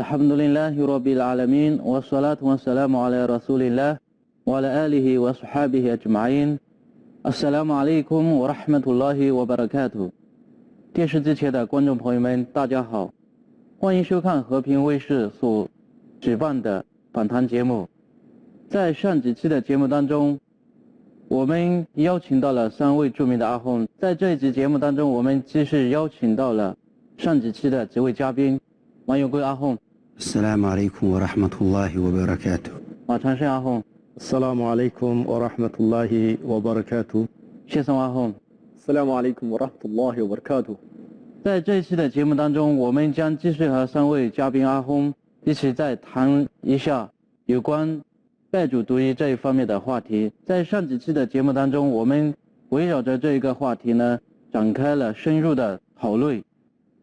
الحمد لله رب العالمين والصلاة والسلام على رسول الله وعلى آله وصحابه أجمعين السلام عليكم ورحمة الله وبركاته 电视机前的观众朋友们大家好，欢迎收看和平卫视所举办的访谈节目。在上几期的节目当中，我们邀请到了3位著名的阿訇，在这一集节目当中，我们继续邀请到了上几期的几位嘉宾，马永贵阿訇、السلام عليكم ورحمة الله وبركاته. 马长胜阿訇、السلام عليكم ورحمة الله وبركاته. 谢松阿訇。السلام عليكم ورحمة الله وبركاته. 在这一期的节目当中，我们将继续和3位嘉宾阿訇一起再谈一下有关拜主读医这一方面的话题。在上几期的节目当中，我们围绕着这一个话题呢，展开了深入的讨论。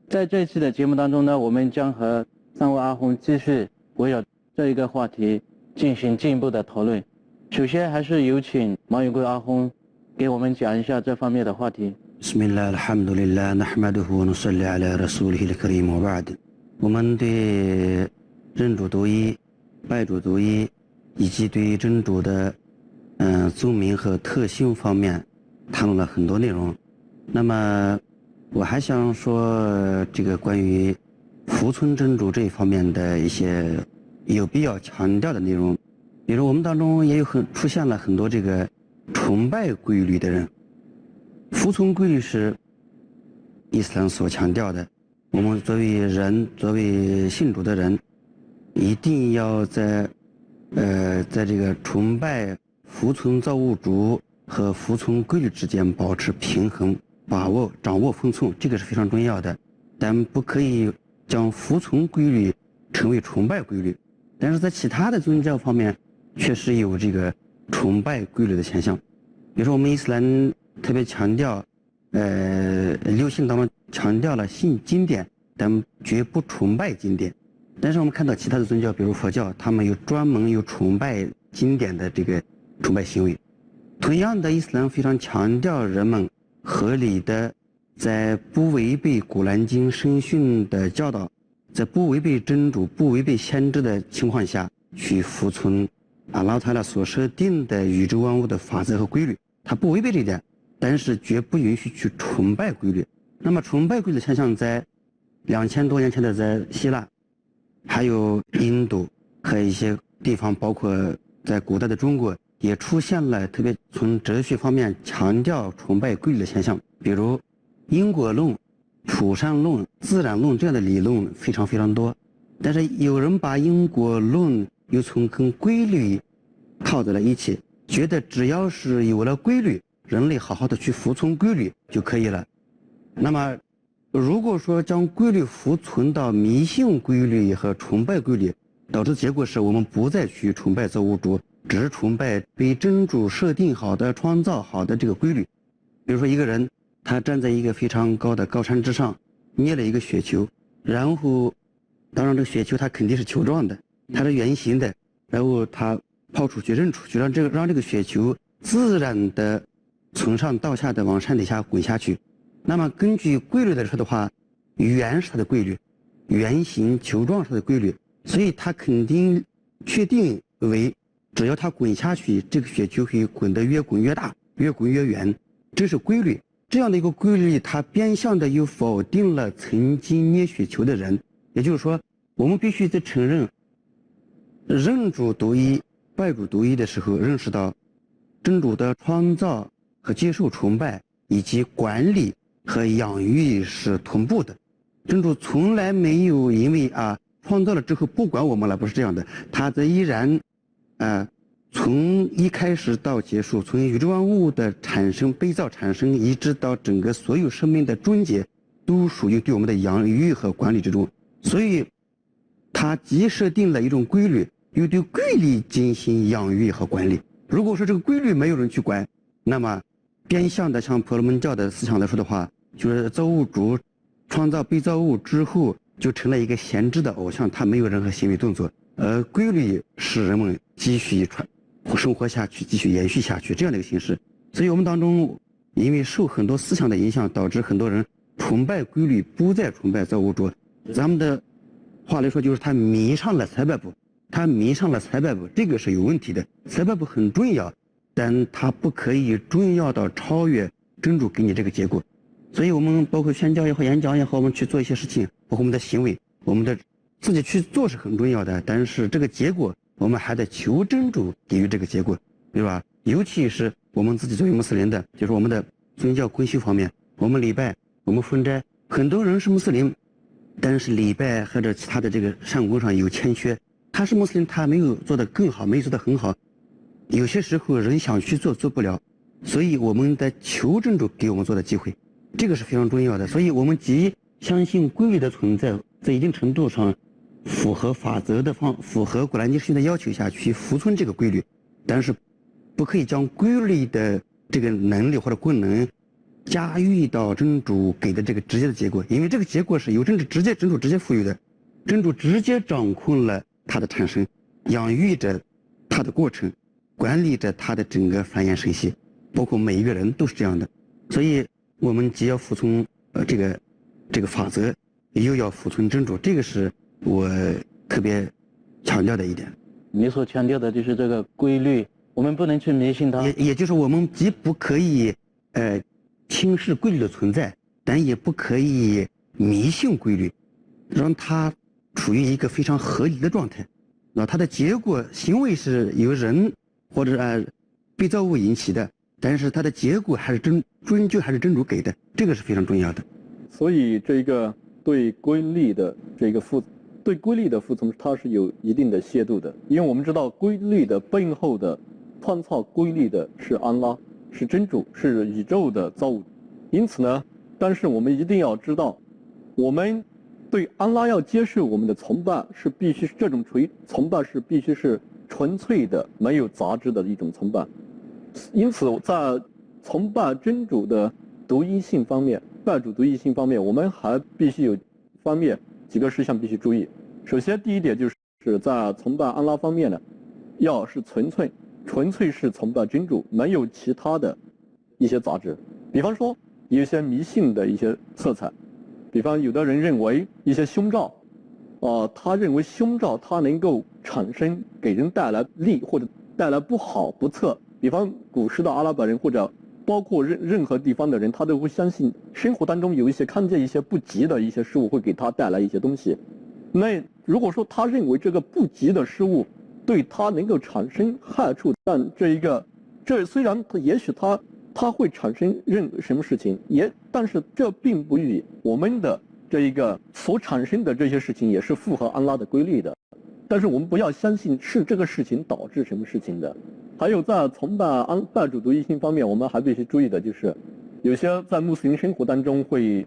在这一期的节目当中呢，我们将和3位阿訇继续围绕这一个话题进行进一步的讨论。首先还是有请马永贵阿訇给我们讲一下这方面的话题。بسم الله الحمد لله نحمده ونصلي على رسوله الكريم وبعد. 我们对真主读医、拜主读医以及对真主的宗名和特性方面谈论了很多内容。那么我还想说这个关于服从真主这一方面的一些有必要强调的内容。比如我们当中也有出现了很多这个崇拜规律的人。服从规律是伊斯兰所强调的，我们作为人，作为信主的人，一定要在这个崇拜、服从造物主和服从规律之间保持平衡，掌握分寸，这个是非常重要的。但不可以将服从规律成为崇拜规律。但是在其他的宗教方面，确实有这个崇拜规律的现象。比如说我们伊斯兰特别强调，六信当中强调了信经典，但绝不崇拜经典。但是我们看到其他的宗教，比如佛教，他们专门有崇拜经典的这个崇拜行为。同样的，伊斯兰非常强调人们合理的在不违背古兰经圣训的教导，在不违背真主、不违背先知的情况下去服从阿拉塔拉所设定的宇宙万物的法则和规律，它不违背这一点，但是绝不允许去崇拜规律。那么崇拜规律的现象在2000多年前的在希腊，还有印度和一些地方，包括在古代的中国，也出现了特别从哲学方面强调崇拜规律的现象。比如因果论、普善论、自然论这样的理论非常非常多，但是有人把因果论又从跟规律套在了一起，觉得只要是有了规律，人类好好的去服从规律就可以了。那么如果说将规律服从到迷信规律和崇拜规律，导致结果是我们不再去崇拜造物主，只是崇拜被真主设定好的、创造好的这个规律。比如说一个人他站在一个非常高的高山之上，捏了一个雪球，然后当然这个雪球它肯定是球状的，它是圆形的，然后他抛出去扔出去，让这个雪球自然的从上到下的往山底下滚下去。那么根据规律来说的话，圆是它的规律，圆形球状是它的规律，所以它肯定确定为只要它滚下去，这个雪球会滚得越滚越大，越滚越远，这是规律。这样的一个规律，它变相的又否定了曾经捏雪球的人。也就是说，我们必须得承认，认主独一、拜主独一的时候，认识到真主的创造和接受崇拜以及管理和养育是同步的。真主从来没有因为创造了之后不管我们了，不是这样的，他则依然从一开始到结束，从宇宙万物的产生、被造产生，一直到整个所有生命的终结，都属于对我们的养育和管理之中。所以他既设定了一种规律，又对规律进行养育和管理。如果说这个规律没有人去管，那么变相的像婆罗门教的思想来说的话，就是造物主创造被造物之后就成了一个闲置的偶像，他没有任何行为动作，而规律使人们继续生活下去，继续延续下去，这样的一个形式。所以我们当中因为受很多思想的影响，导致很多人崇拜规律，不再崇拜造物主。咱们的话来说就是他迷上了塞巴布，这个是有问题的。塞巴布很重要，但它不可以重要到超越真主给你这个结果。所以我们包括宣教也好，演讲也好，我们去做一些事情，包括我们的行为，我们的自己去做是很重要的，但是这个结果我们还得求真主给予这个结果，对吧？尤其是我们自己作为穆斯林的，就是我们的宗教规修方面，我们礼拜，我们分斋，很多人是穆斯林，但是礼拜或者其他的这个善功上有欠缺，他是穆斯林，他没有做得更好，没有做得很好，有些时候人想去做不了，所以我们得求真主给我们做的机会，这个是非常重要的。所以我们既相信规律的存在，在一定程度上符合法则的符合古兰经圣训的要求下去服从这个规律，但是不可以将规律的这个能力或者功能加予到真主给的这个直接的结果，因为这个结果是由真主直接赋予的，真主直接掌控了它的产生，养育着它的过程，管理着它的整个繁衍生息，包括每一个人都是这样的。所以我们既要服从这个法则，又要服从真主，这个是我特别强调的一点。你所强调的就是这个规律，我们不能去迷信它。也就是我们既不可以轻视规律的存在，但也不可以迷信规律，让它处于一个非常合理的状态。那它的结果行为是由人或者被造物引起的，但是它的结果还是终究还是真主给的，这个是非常重要的。所以这个对规律的服从，它是有一定的限度的，因为我们知道规律的背后的创造规律的是安拉，是真主，是宇宙的造物。因此呢，但是我们一定要知道，我们对安拉要接受我们的崇拜是必须这种崇拜是必须是纯粹的，没有杂质的一种崇拜。因此在崇拜真主的独一性方面，拜主独一性方面，我们还必须有方面几个事项必须注意。首先第一点就是在崇拜安拉方面呢，要是纯粹是崇拜真主，没有其他的一些杂质。比方说有一些迷信的一些色彩，比方有的人认为一些凶兆，他认为凶兆它能够产生给人带来利或者带来不好不测。比方古时的阿拉伯人或者包括任何地方的人，他都会相信生活当中有一些看见一些不吉的一些事物会给他带来一些东西。那如果说他认为这个不吉的事物对他能够产生害处，但这虽然也许他会产生什么事情，但是这并不与我们的这一个所产生的这些事情也是符合安拉的规律的。但是我们不要相信是这个事情导致什么事情的。还有在崇拜主独一性方面，我们还必须注意的就是，有些在穆斯林生活当中会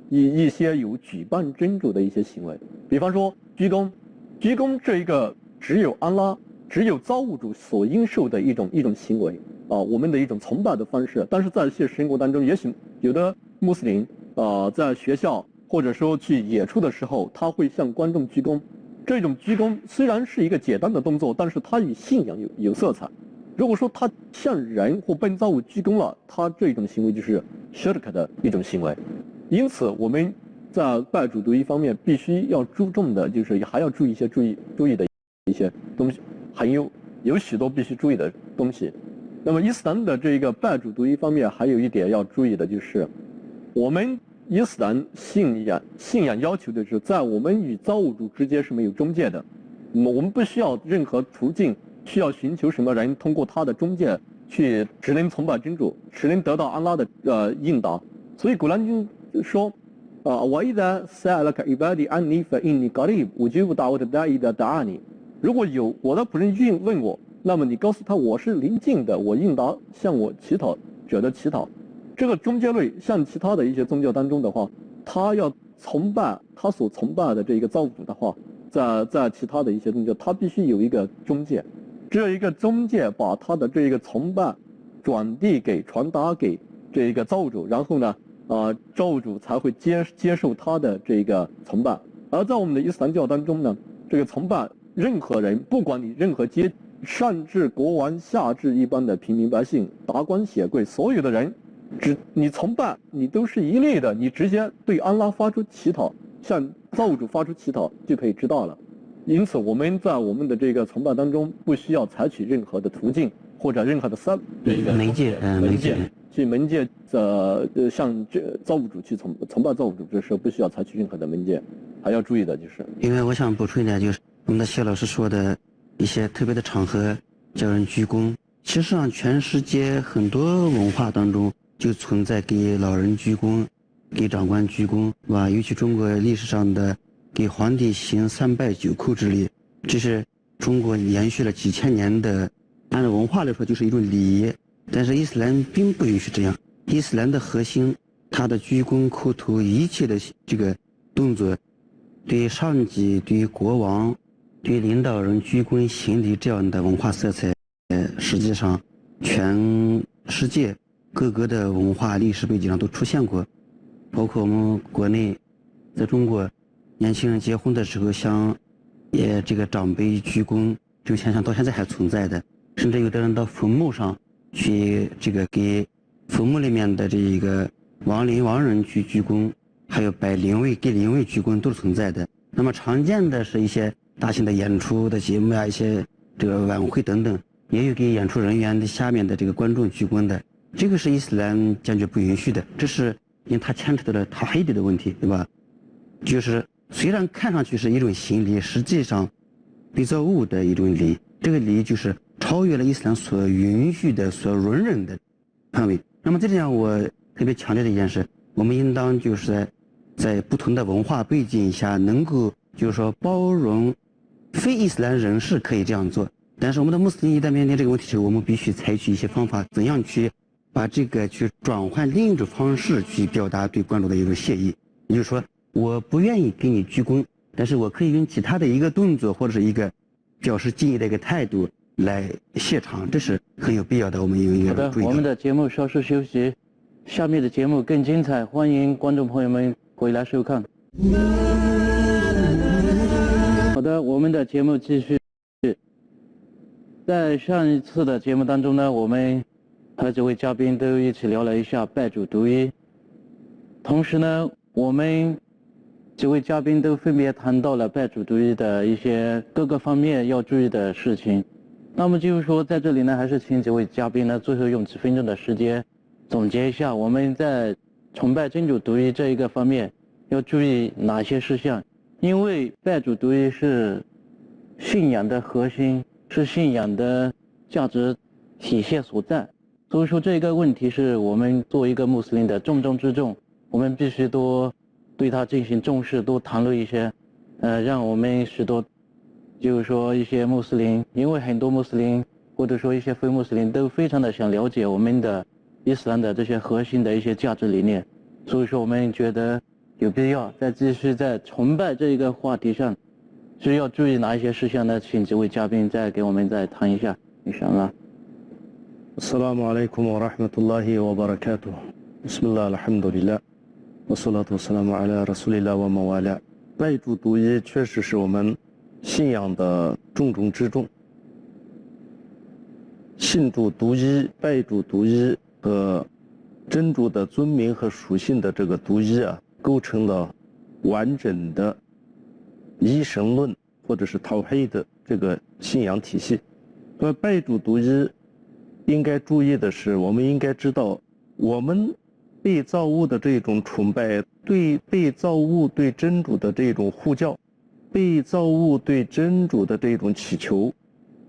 一些有举办真主的一些行为，比方说鞠躬这一个只有安拉、只有造物主所应受的一种行为我们的一种崇拜的方式。但是在现实生活当中，也许有的穆斯林在学校或者说去演出的时候，他会向观众鞠躬。这种鞠躬虽然是一个简单的动作，但是它与信仰有色彩。如果说他向人或被造物鞠躬了，他这种行为就是 shirk 的一种行为。因此我们在拜主独一方面必须要注重的就是还要注意的一些东西，还有许多必须注意的东西。那么伊斯兰的这个拜主独一方面还有一点要注意的就是，我们伊斯兰信仰要求的是在我们与造物主之间是没有中介的，我们不需要任何途径需要寻求什么人通过他的中介去只能崇拜真主，只能得到安拉的应答。所以古兰经说وَإِذَا سَأَلَكَ عِبَادِي عَنِّي فَإِنِّي قَرِيبٌ أُجِيبُ دَعْوَةَ الدَّاعِ إِذَا دَعَانِي。如果有我的仆人问我，那么你告诉他我是临近的，我应答向我乞讨者的乞讨。这个中介类像其他的一些宗教当中的话，他要崇拜他所崇拜的这个造物主的话，在其他的一些宗教，他必须有一个中介，这一个中介把他的这个崇拜传达给这一个造物主，然后呢造物主才会接受他的这个崇拜。而在我们的伊斯兰教当中呢，这个崇拜任何人，不管你任何阶，上至国王，下至一般的平民百姓、达官显贵，所有的人，你崇拜你都是一律的，你直接对安拉发出乞讨，向造物主发出祈祷就可以知道了。因此，我们在我们的这个崇拜当中，不需要采取任何的途径或者任何的媒介去门界向造物主去崇拜造物主的时候，不需要采取任何的门界。还要注意的就是，因为我想补充一点，就是我们的谢老师说的一些特别的场合叫人鞠躬。其实上，全世界很多文化当中就存在给老人鞠躬、给长官鞠躬，是吧？尤其中国历史上的给皇帝行3拜9叩之礼，这是中国延续了几千年的，按照文化来说就是一种礼仪。但是伊斯兰并不允许这样。伊斯兰的核心，它的鞠躬叩头一切的这个动作，对于上级、对于国王、对于领导人鞠躬行礼这样的文化色彩，实际上全世界各个的文化历史背景上都出现过。包括我们国内，在中国，年轻人结婚的时候向这个长辈鞠躬，这个现象到现在还存在的。甚至有的人到坟墓上去这个给坟墓里面的这个亡人去鞠躬，还有摆灵位给灵位鞠躬都是存在的。那么常见的是一些大型的演出的节目啊，一些这个晚会等等，也有给演出人员的下面的这个观众鞠躬的。这个是伊斯兰坚决不允许的，这是因为它牵扯到了塔黑迪的问题，对吧？就是虽然看上去是一种行礼，实际上对造物的一种礼，这个礼就是超越了伊斯兰所允许的、所容忍的范围。那么在这样，我特别强调的一件事，我们应当就是在不同的文化背景下，能够就是说包容非伊斯兰人士可以这样做，但是我们的穆斯林一旦面临这个问题时，我们必须采取一些方法，怎样去把这个去转换另一种方式去表达对观众的一种谢意。也就是说，我不愿意给你鞠躬，但是我可以用其他的一个动作或者是一个表示敬意的一个态度来谢场，这是很有必要的。我们应该注意。我们的节目稍事休息，下面的节目更精彩，欢迎观众朋友们回来收看。好的，我们的节目继续。在上一次的节目当中呢，我们和几位嘉宾都一起聊了一下拜主独一，同时呢，我们几位嘉宾都分别谈到了拜主独一的一些各个方面要注意的事情。那么就是说，在这里呢，还是请几位嘉宾呢，最后用几分钟的时间总结一下我们在崇拜真主独一这一个方面要注意哪些事项。因为拜主独一是信仰的核心，是信仰的价值体现所在，所以说这个问题是我们作为一个穆斯林的重中之重，我们必须多对它进行重视，多谈论一些让我们许多就是说一些穆斯林，因为很多穆斯林或者说一些非穆斯林都非常的想了解我们的伊斯兰的这些核心的一些价值理念，所以说我们觉得有必要再继续在崇拜这一个话题上需要注意哪一些事项呢？请几位嘉宾再给我们再谈一下。Inshallah。Assalamu alaikum wa rahmatullahi wa barakatuh. Bismillah, alhamdulillah. Wassalatu wassalamu ala rasulillah wa mawala. 拜主独一确实是我们信仰的重中之重。信主独一、拜主独一和真主的尊名和属性的这个独一啊，构成了完整的一神论或者是陶黑的这个信仰体系。拜主独一应该注意的是，我们应该知道，我们被造物的这种崇拜，对被造物对真主的这种呼叫，被造物对真主的这种祈求，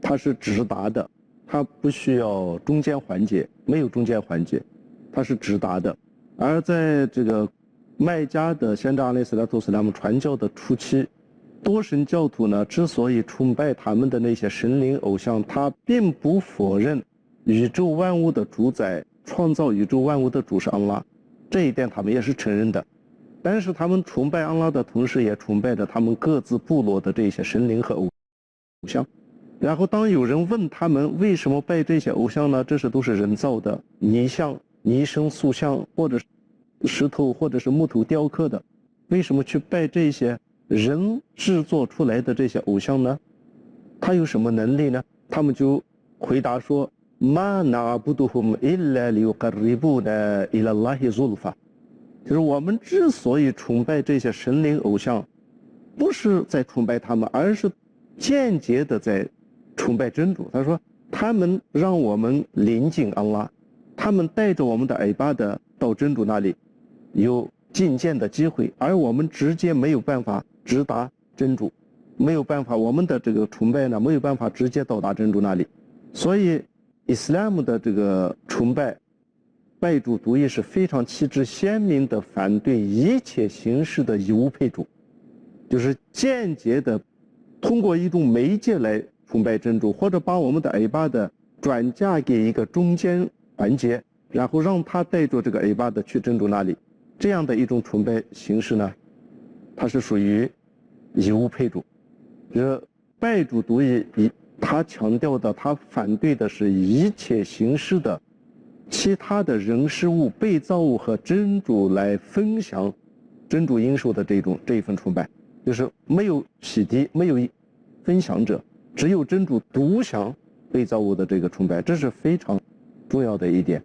它是直达的，它不需要中间环节，没有中间环节，它是直达的。而在这个麦加的先知阿里·斯拉图斯拉姆传教的初期，多神教徒呢之所以崇拜他们的那些神灵偶像，他并不否认宇宙万物的主宰、创造宇宙万物的主是安拉，这一点他们也是承认的。但是他们崇拜安拉的同时，也崇拜着他们各自部落的这些神灵和偶像。然后当有人问他们为什么拜这些偶像呢？这都是人造的泥像、泥生塑像，或者石头或者是木头雕刻的，为什么去拜这些人制作出来的这些偶像呢？他有什么能力呢？他们就回答说：“Ma na'buduhum illa liyuqarribuna ila Allahi zulfa。”就是我们之所以崇拜这些神灵偶像，不是在崇拜他们，而是间接的在崇拜真主。他说他们让我们临近安拉，他们带着我们的艾巴的到真主那里有觐见的机会，而我们直接没有办法直达真主，没有办法，我们的这个崇拜呢没有办法直接到达真主那里。所以伊斯兰姆的这个崇拜拜主独一是非常旗帜鲜明的反对一切形式的以物配主，就是间接的通过一种媒介来崇拜真主，或者把我们的艾巴的转嫁给一个中间环节，然后让他带着这个艾巴的去真主那里，这样的一种崇拜形式呢，它是属于以物配主。这拜主独一，他强调的，他反对的是一切形式的其他的人事物被造物和真主来分享真主应受的这一份崇拜，就是没有洗涤，没有分享者，只有真主独享被造物的这个崇拜，这是非常重要的一点。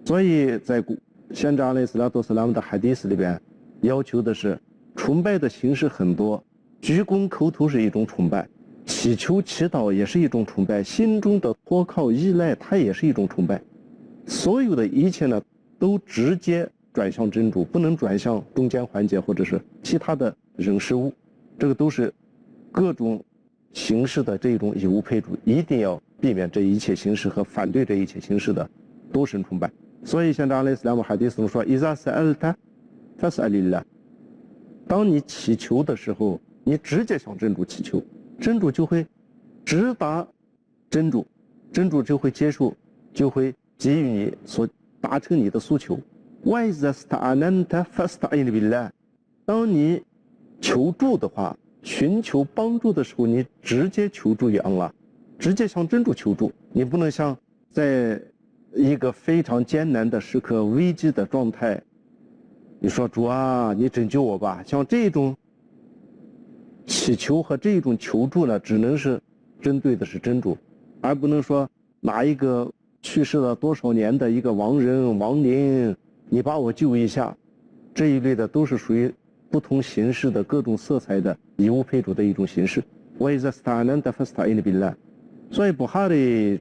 所以在先知阿赖斯拉多斯拉姆的海迪斯里边要求的是，崇拜的形式很多，鞠躬叩头是一种崇拜，祈求祈祷也是一种崇拜，心中的托靠依赖它也是一种崇拜。所有的一切呢，都直接转向真主，不能转向中间环节或者是其他的人事物，这个都是各种形式的这种以物配主，一定要避免这一切形式和反对这一切形式的多神崇拜。所以现在阿赖斯拉姆海迪斯说，Iza sa'alta fas'alillah，当你祈求的时候，你直接向真主祈求，真主就会直达真主，真主就会接受，就会给予你所达成你的诉求。وَإِذَا اسْتَعَنَنْتَ فَاسْتَعِنْ بِاللَّهِ，当你求助的话，寻求帮助的时候，你直接求助于安拉，直接向真主求助，你不能像在一个非常艰难的时刻、危机的状态，你说主啊，你拯救我吧，像这种祈求和这种求助呢，只能是针对的是真主，而不能说哪一个去世了多少年的一个亡人亡灵，你把我救一下，这一类的都是属于不同形式的各种色彩的以物配主的一种形式。وَإِذَا اسْتَعَنَنْتَ فَاسْتَعِنْ بِاللَّهِ。所以布哈里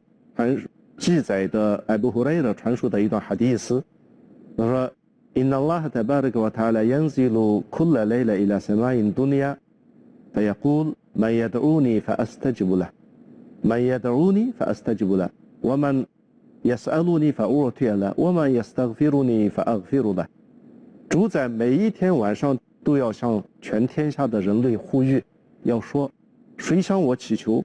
记载的艾布胡雷的传述的一段哈迪斯，他说：“إِنَّ اللَّهَ تَبَارَكَ وَتَعَالَى يَنزِلُ كُلَّ لَيْلَةٍ إِلَى سَمَاءِ الدُّنْيَا فيقول من يدعوني فأستجب له من يدعوني فأستجب له ومن يسألني فأعطي له ومن يستغفرني فأغفر له。”主在每一天晚上都要向全天下的人类呼吁，要说谁向我祈求，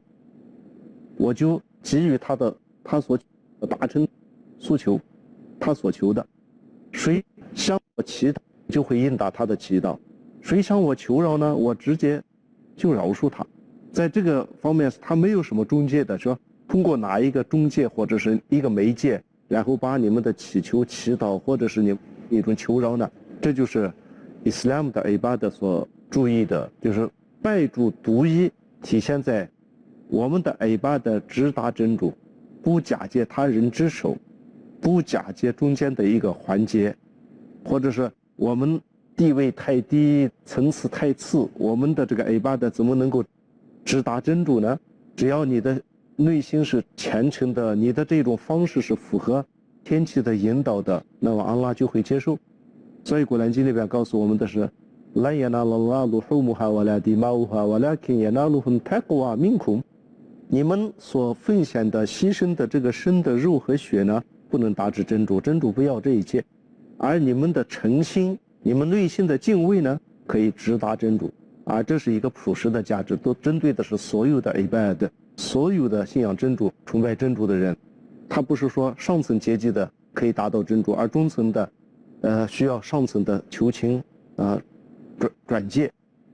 我就给予他所达成诉求，他所求的；谁向我祈祷，就会应答他的祈祷；谁向我求饶呢，我直接就饶恕他。在这个方面，他没有什么中介的，说通过哪一个中介或者是一个媒介，然后把你们的祈求、祈祷或者是你一种求饶呢，这就是伊斯兰姆的艾巴德所注意的，就是拜主独一体现在我们的艾巴德直达真主，不假借他人之手，不假借中间的一个环节，或者是我们地位太低，层次太次，我们的这个艾巴德怎么能够直达真主呢？只要你的内心是虔诚的，你的这种方式是符合天气的引导的，那么安拉就会接受。所以古兰经里边告诉我们的是，لَنْ يَنَالَ اللَّهُ لُحُومُهَا وَلَا دِمَاؤُهَا وَلَكِنْ يَنَالُهُ التَّقْوَى مِنْكُمْ。你们所奉献的、牺牲的这个生的肉和血呢，不能达至真主，真主不要这一切，而你们的诚心、你们内心的敬畏呢，可以直达真主。而这是一个普世的价值，都针对的是所有的ibad，所有的信仰真主、崇拜真主的人。他不是说上层阶级的可以达到真主，而中层的需要上层的求情转介，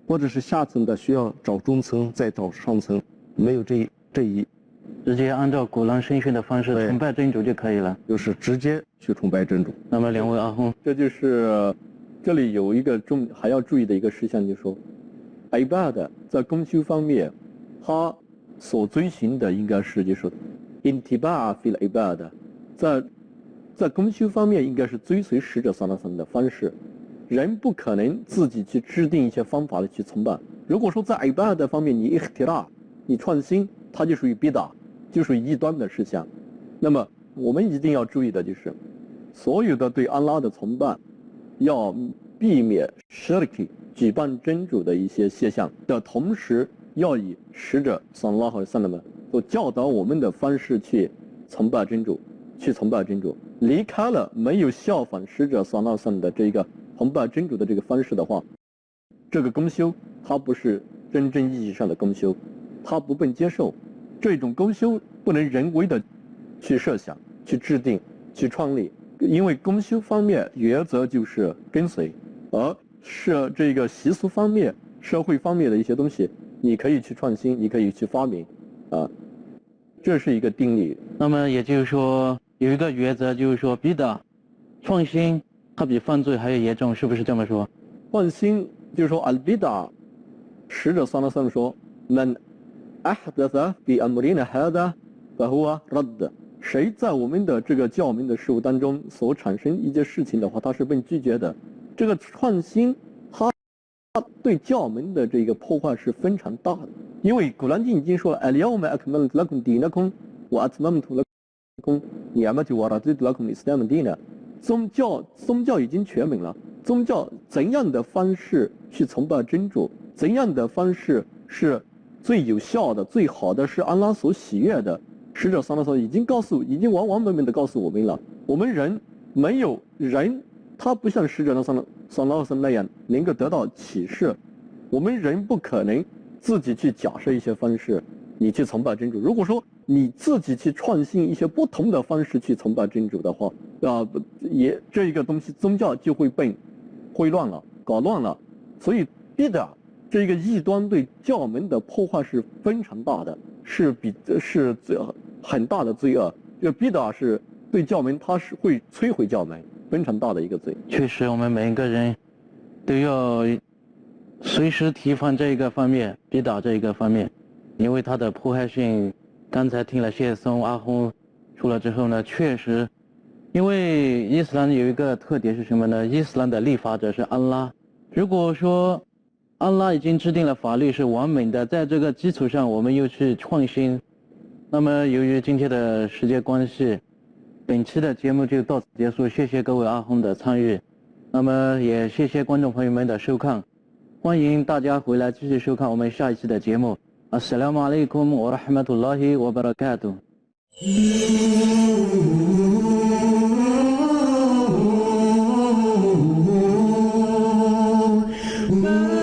或者是下层的需要找中层再找上层，没有这一直接按照古兰圣训的方式崇拜真主就可以了，就是直接去崇拜真主。那么两位阿訇，这就是这里有一个还要注意的一个事项，就是说，ibad 在公修方面，他所遵循的应该是就是intiba fil ibad， 在公修方面应该是追随使者萨拉森的方式，人不可能自己去制定一些方法的去崇拜，如果说在 ibadah 方面你 ikhtira 你创新，它就属于 bid'ah， 就属于异端的事项。那么我们一定要注意的就是，所有的对安拉的崇拜，要避免 shirk 举办真主的一些现象的同时，要以使者sallallahu alaihi wasallam所教导我们的方式去崇拜真主，离开了没有效仿使者sallallahu alaihi wasallam的这个崇拜真主的这个方式的话，这个公修它不是真正意义上的公修，它不被接受。这种公修不能人为的去设想、去制定、去创立，因为公修方面原则就是跟随，而是这个习俗方面、社会方面的一些东西，你可以去创新，你可以去发明，这是一个定律。那么也就是说，有一个原则，就是说bid'ah创新，它比犯罪还要严重，是不是这么说？创新就是说 al-bid'ah， 使者sallallahu alaihi wasallam说 ，man ahdatha fi amrina hadha fahuwa radd。谁在我们的这个教门的事物当中所产生一件事情的话，它是被拒绝的。这个创新，它对教门的这个破坏是非常大的。因为古兰经已经说 ，al-yawma akmaltu lakum dinakum wa atmamtu lakum ni'mati wa raditu lakum al-islam dinan。宗教已经全明了。宗教怎样的方式去崇拜真主，怎样的方式是最有效的、最好的，是安拉所喜悦的。使者sallallahu alaihi wasallam已经完完美美的告诉我们了。我们人没有人，他不像使者sallallahu alaihi wasallam那样能够得到启示。我们人不可能自己去假设一些方式，你去崇拜真主。如果说你自己去创新一些不同的方式去崇拜真主的话，这一个东西宗教就会被混乱了、搞乱了。所以bid'ah这个异端对教门的破坏是非常大的，是很大的罪恶。这个bid'ah是对教门，它是会摧毁教门，非常大的一个罪。确实，我们每一个人都要随时提防这一个方面，bid'ah这一个方面，因为它的破坏性，刚才听了谢松阿訇说了之后呢，确实，因为伊斯兰有一个特点是什么呢？伊斯兰的立法者是安拉。如果说安拉已经制定了法律是完美的，在这个基础上我们又去创新，那么由于今天的时间关系，本期的节目就到此结束。谢谢各位阿訇的参与，那么也谢谢观众朋友们的收看，欢迎大家回来继续收看我们下一期的节目。Assalamu alaikum wa rahmatullahi wa barakatuh。Oh